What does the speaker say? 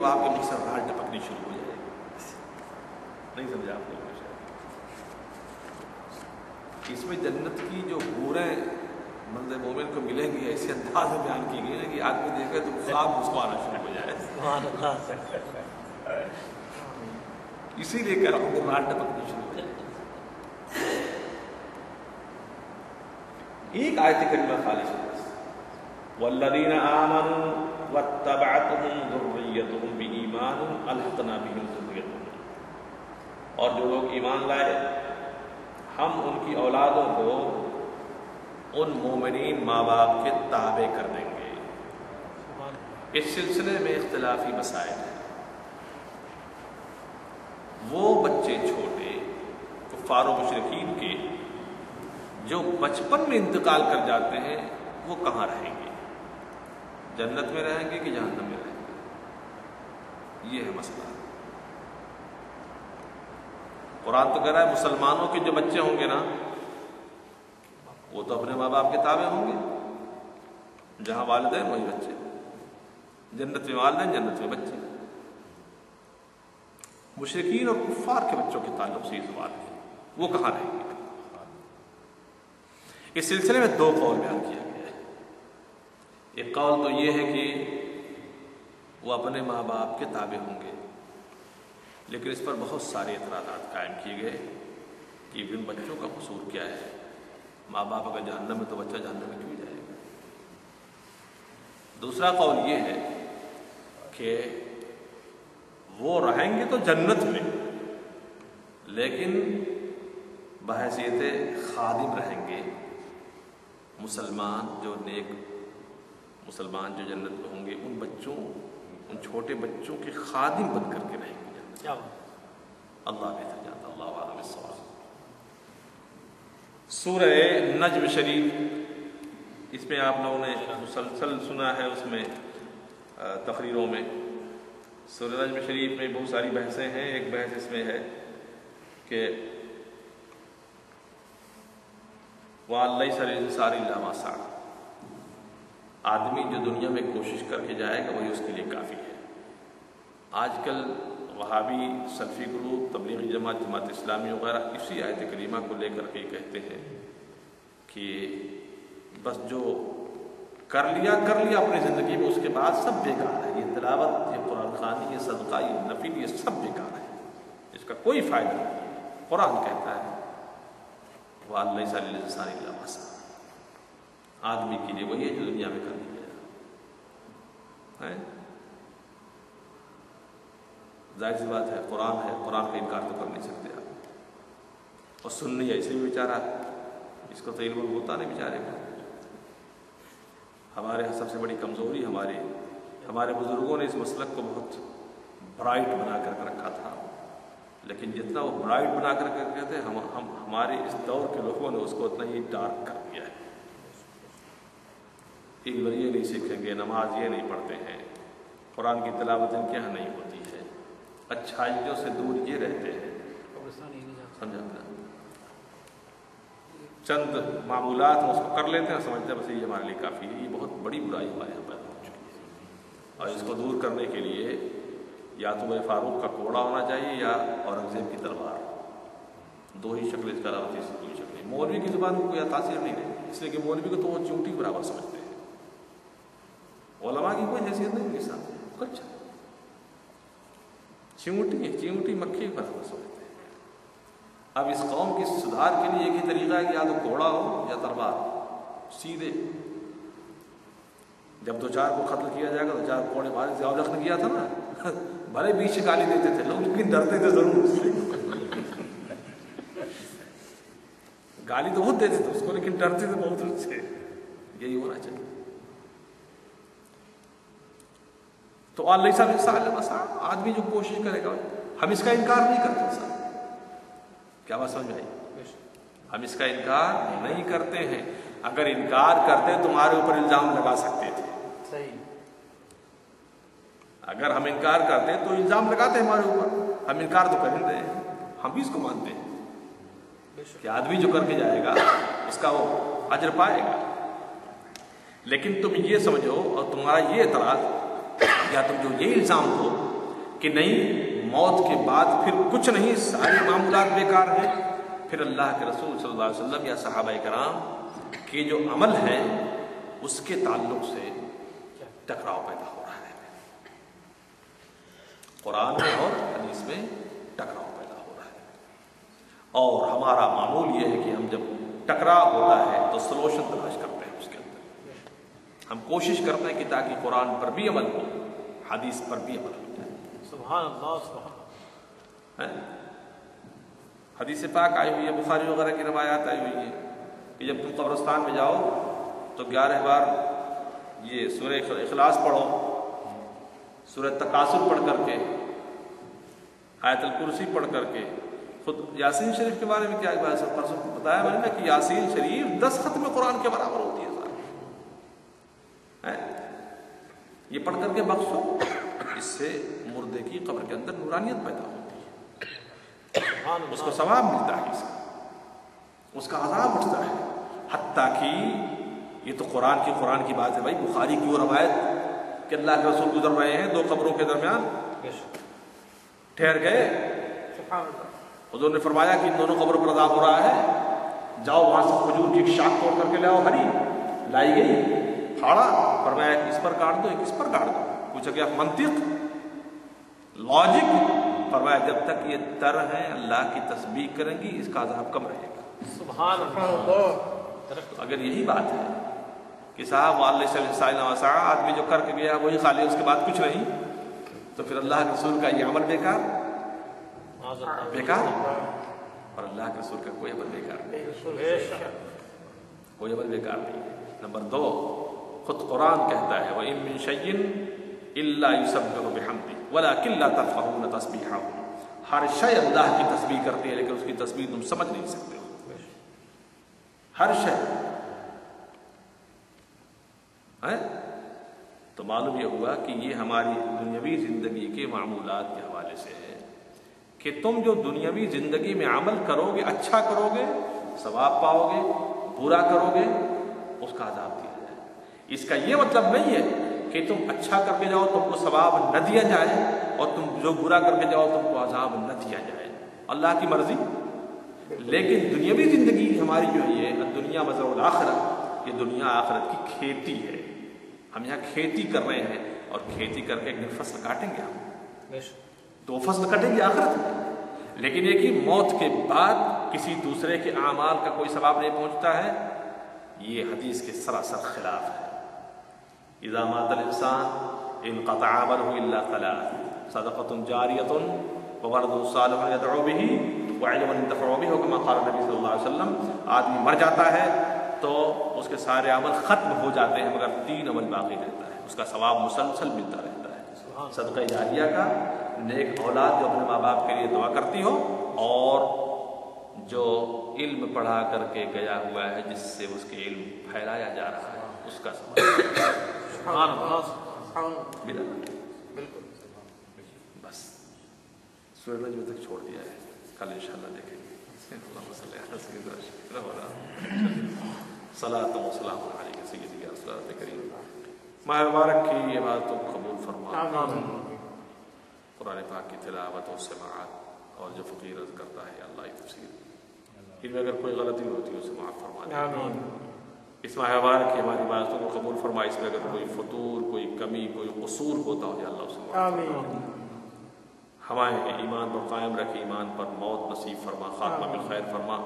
تو آپ کے منہ سے راڑ ٹپکنی شروع ہو جائے گی. نہیں سمجھا آپ نے؟ اس میں جنت کی جو حوریں منظر مومن کو ملیں گی ایسے انداز میں بیان کی گئی ہے کہ آدمی دیکھے تو خواب مسکرانا شروع ہو جائے. اسی لیے کہہ رہا ہوں کہ راڑ ٹپکنی شروع ہو جائے. ایک آیت کریمہ خالص والذین آمنوا واتبعتهم ذریتهم بایمان الحقنا بهم ذریتهم، اور جو لوگ ایمان لائے ہم ان کی اولادوں کو ان مومنین ماں باپ کے تابع کر دیں گے. اس سلسلے میں اختلافی مسائل ہیں. وہ بچے چھوٹے کفار و مشرکین کے جو بچپن میں انتقال کر جاتے ہیں وہ کہاں رہیں گے؟ جنت میں رہیں گے کہ جہنم میں رہیں گے؟ یہ ہے مسئلہ. قرآن تو کہہ رہا ہے مسلمانوں کے جو بچے ہوں گے نا وہ تو اپنے ماں باپ کے تابع ہوں گے. جہاں والدین وہی بچے. جنت میں والدین، جنت میں بچے. مشرکین اور کفار کے بچوں کے تعلق سے یہ سوال ہے وہ کہاں رہیں گے؟ اس سلسلے میں دو قول بیان کیا گیا ہے. ایک قول تو یہ ہے کہ وہ اپنے ماں باپ کے تابع ہوں گے، لیکن اس پر بہت سارے اعتراضات قائم کیے گئے کہ ان بچوں کا قصور کیا ہے؟ ماں باپ اگر جہنم میں تو بچہ جہنم میں کیوں جائے گا؟ دوسرا قول یہ ہے کہ وہ رہیں گے تو جنت میں، لیکن بحیثیت خادم رہیں گے. مسلمان جو نیک مسلمان جو جنت میں ہوں گے ان بچوں، ان چھوٹے بچوں کے خادم بن کر کے رہیں گے جنت. اللہ بہتر جانتا. اللہ عالم الصواب. سورہ نجم شریف، اس میں آپ لوگوں نے مسلسل سنا ہے، اس میں تقریروں میں سورہ نجم شریف میں بہت ساری بحثیں ہیں. ایک بحث اس میں ہے کہ وَأَن لَيْسَ لِلْإِنسَانِ إِلَّا مَا سَعَىٰ، آدمی جو دنیا میں کوشش کر کے جائے گا وہی اس کے لیے کافی ہے. آج کل وہابی، سلفی گروپ، تبلیغی جماعت، جماعت اسلامی وغیرہ اسی آیت کریمہ کو لے کر کے کہتے ہیں کہ بس جو کر لیا اپنی زندگی میں، اس کے بعد سب بیکار ہے. یہ تلاوت، یہ قرآن خوانی، یہ صدقہ، یہ نفل، یہ سب بیکار ہے، اس کا کوئی فائدہ نہیں. قرآن کہتا ہے وَأَن لَيْسَ لِلْإِنسَانِ إِلَّا مَا سَعَىٰ، آدمی کے لیے وہی ہے جو دنیا میں کر لیا ہے. ظاہر سی بات ہے قرآن ہے، قرآن کا انکار تو کر نہیں سکتے آپ. اور سننی ایسے بھی بیچارہ اس کو تو علم ہوتا نہیں بیچارے کو. ہمارے سب سے بڑی کمزوری ہمارے بزرگوں نے اس مسلک کو بہت برائٹ بنا کر رکھا تھا، لیکن جتنا وہ برائٹ بنا کر رکھتے تھے ہمارے اس دور کے لوگوں نے اس کو اتنا ہی ڈارک کر دیا ہے. علم یہ نہیں سیکھیں گے، نماز یہ نہیں پڑھتے ہیں، قرآن کی تلاوت ان کے یہاں نہیں ہوتی ہے، اچھائیوں سے دور یہ رہتے ہیں. سمجھا؟ چند معمولات ہم اس کو کر لیتے ہیں، سمجھتے ہیں بس یہ ہمارے لیے کافی ہے. یہ بہت بڑی برائی ہمارے یہاں پیدا ہو چکی ہے، اور اس کو دور کرنے کے لیے یا تو عمر فاروق کا کوڑا ہونا چاہیے یا اورنگزیب کی تلوار. دو ہی شکل اس کا علاوہ تیسری کوئی شکل نہیں. مولوی کی زبان کو کوئی تاثیر نہیں ہے، اس لیے کہ مولوی کو تو وہ چونٹی برابر سمجھتے ہیں. علماء کی کوئی حیثیت نہیں ان کے ساتھ. کچھ چیونٹی مکھی برابر سمجھتے ہیں. اب اس قوم کی سدھار کے لیے ایک ہی طریقہ ہے کہ یا تو گھوڑا ہو یا تلوار. سیدھے جب دو چار کو قتل کیا جائے گا، دو چار گھوڑے مارے. ضیاء الحق نے کیا تھا نا، بھلے بیچ گالی دیتے تھے لوگ لیکن ڈرتے تھے ضرور اس سے. گالی تو بہت دیتے تھے اس کو لیکن ڈرتے تھے بہت اس سے. یہی ہونا چاہیے. تو اللہ صاحب آدمی جو کوشش کرے گا، ہم اس کا انکار نہیں کرتے. صاحب کیا بات سمجھ آئی؟ ہم اس کا انکار نہیں کرتے ہیں. اگر انکار کرتے تمہارے اوپر الزام لگا سکتے تھے. صحیح. اگر ہم انکار کرتے تو الزام لگاتے ہمارے اوپر. ہم انکار تو کر ہی رہے ہیں، ہم بھی اس کو مانتے ہیں کہ آدمی جو کر کے جائے گا اس کا وہ اجر پائے گا. لیکن تم یہ سمجھو اور تمہارا یہ اعتراض یا تم جو یہ الزام دو کہ نہیں موت کے بعد پھر کچھ نہیں، سارے معمولات بیکار ہیں، پھر اللہ کے رسول صلی اللہ علیہ وسلم یا صحابہ کرام کے جو عمل ہے اس کے تعلق سے ٹکراؤ پیدا ہو رہا ہے، قرآن میں اور حدیث میں ٹکراؤ پیدا ہو رہا ہے، اور ہمارا معمول یہ ہے کہ ہم جب ٹکراؤ ہوتا ہے تو سلوشن تلاش کرتے ہیں، اس کے اندر ہم کوشش کرتے ہیں کہ تاکہ قرآن پر بھی عمل ہو، حدیث پر بھی عمل ہو جائے۔ سبحان اللہ، سبحان اللہ۔ حدیث پاک آئی ہوئی ہے، بخاری وغیرہ کی روایات آئی ہوئی ہے کہ جب تم قبرستان میں جاؤ تو 11 بار یہ سورہ اخلاص پڑھو، سورہ تکاثر پڑھ کر کے، آیت الکرسی پڑھ کر کے، خود یاسین شریف کے بارے میں کیا پرسوں بتایا میں نے کہ یاسین شریف 10 ختم قرآن کے برابر ہوتی ہے سارے، یہ پڑھ کر کے بخشو، اس سے مردے کی قبر کے اندر نورانیت پیدا ہوتی ہے، اس کو ثواب ملتا ہے، اس کا عذاب اٹھتا ہے، حتیٰ کہ یہ تو قرآن کی بات ہے بھائی، بخاری کی وہ روایت کہ اللہ کے رسول گزر رہے ہیں 2 قبروں کے درمیان، ٹھہر گئے، حضور نے فرمایا کہ ان دونوں قبروں پر عذاب ہو رہا ہے، جاؤ وہاں سے کھجور کی ایک شاخ توڑ کر کے لاؤ، ہری لائی گئی، پھاڑا، فرمایا ایک اس پر کاٹ دو، ایک اس پر کاٹ دو، پوچھا کہ منطق، لاجک، فرمایا جب تک یہ تر ہیں اللہ کی تسبیح کریں گی اس کا عذاب کم رہے گا۔ سبحان اللہ۔ اگر یہی بات ہے کہ صاحب آدمی جو کر کے گیا وہی خالی، اس کے بعد کچھ نہیں، تو پھر اللہ کے رسول کا یہ عمل بیکار، اور اللہ کے رسول کا کوئی عمل بیکار نہیں، کوئی عمل بیکار نہیں۔ نمبر 2، خود قرآن کہتا ہے وَإِن مِّن شَيْءٍ إِلَّا يُسَبِّحُ بِحَمْدِهِ وَلَٰكِن لَّا تَفْقَهُونَ تَسْبِيحَهُ، ہر شے اللہ کی تسبیح کرتی ہے لیکن اس کی تسبیح تم سمجھ نہیں سکتے ہو، ہر شے ہے۔ تو معلوم یہ ہوا کہ یہ ہماری دنیاوی زندگی کے معمولات کے حوالے سے ہے کہ تم جو دنیاوی زندگی میں عمل کرو گے، اچھا کرو گے ثواب پاؤ گے، برا کرو گے اس کا عذاب دیا جائے۔ اس کا یہ مطلب نہیں ہے کہ تم اچھا کر کے جاؤ تم کو ثواب نہ دیا جائے، اور تم جو برا کر کے جاؤ تم کو عذاب نہ دیا جائے، اللہ کی مرضی۔ لیکن دنیاوی زندگی ہماری جو ہے یہ دنیا مزرع الآخرہ، یہ دنیا آخرت کی کھیتی ہے، ہم یہاں کھیتی کر رہے ہیں، اور کھیتی کر کے ایک دن فصل کاٹیں گے، ہم 2 فصل کٹیں گے آخرت میں، لیکن یہ کہ موت کے بعد کسی دوسرے کے اعمال کا کوئی ثواب نہیں پہنچتا ہے، یہ حدیث کے سراسر خلاف ہے۔ اذا مات الانسان انقطع عمله الا ثلاث، صدقۃ جاریۃ وولد صالح يدعو به وعلم ينتفع به، كما قال نبی صلی اللہ علیہ وسلم، آدمی مر جاتا ہے تو اس کے سارے عمل ختم ہو جاتے ہیں مگر 3 عمل باقی رہتا ہے، اس کا ثواب مسلسل ملتا رہتا ہے، صدقہ جاریہ کا، نیک اولاد جو اپنے ماں باپ کے لیے دعا کرتی ہو، اور جو علم پڑھا کر کے گیا ہوا ہے جس سے اس کے علم پھیلایا جا رہا ہے، اس کا بس سورج میں تک چھوڑ دیا ہے، کل انشاءاللہ دیکھیں گے۔ صلاۃ و سلام علیہ سیدی یا رسول اللہ کریم، ماہ مبارک کی عبادتوں کو قبول فرما، قرآن پاک کی تلاوت و سماعت، اور جو فقیر عرض کرتا ہے اللہ کی تفسیر، ان میں اگر کوئی غلطی ہوتی ہے اسے معاف فرما دے۔ اس ماہ مبارک کی ہماری عبادتوں کو قبول فرما، اس میں اگر کوئی فطور، کوئی کمی، کوئی قصور ہوتا ہو یا اللہ اسے معاف فرما دے۔ ہمارے ایمان پر قائم رکھے، ایمان پر موت نصیب فرما، خاتمہ بالخیر فرما،